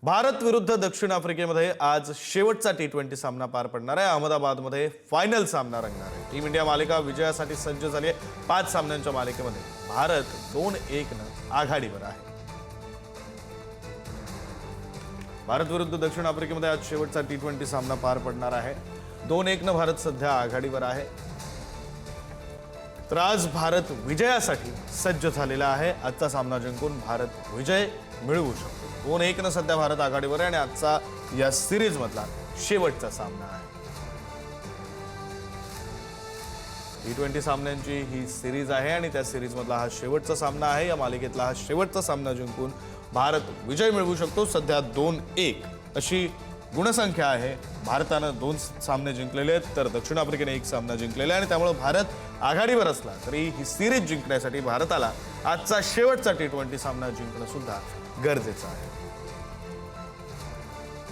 भारत विरुद्ध दक्षिण आफ्रिकेमध्ये आज शेवटचा टी20 सामना पार पडणार आहे। अहमदाबादमध्ये फायनल सामना रंगणार आहे। टीम इंडिया मालिका विजयासाठी सज्ज झाली आहे। 5 सामन्यांच्या मालिकेमध्ये भारत 2-1 ने आघाडीवर आहे। भारत विरुद्ध दक्षिण आफ्रिकेमध्ये आज शेवटचा टी20 सामना पार पडणार आहे। 2-1 ने भारत सध्या आघाडीवर आहे। तर आज भारत विजयासाठी सज्ज झालेला आहे। आजचा सामना जिंकून भारत विजय मिळवू शकतो। 2-1 ने सध्या भारत आघाडीवर आहे आणि आजचा या सिरीज मधला शेवटचा सामना आहे। टी20 सामन्यांची ही सिरीज आहे आणि त्या सिरीज मधला हा शेवटचा सामना आहे। या मालिकेतला हा शेवटचा सामना जिंकून भारत विजय मिळवू शकतो। सध्या 2-1 अशी गुणसंख्या आहे। भारताने 2 सामने जिंकलेले आहेत तर दक्षिण आफ्रिकेने 1 सामना जिंकलेला आहे आणि त्यामुळे भारत आघाडीवर असला तरी ही सिरीज जिंकण्यासाठी भारताला आजचा शेवटचा टी20 सामना जिंकणं सुद्धा गरजेचं आहे।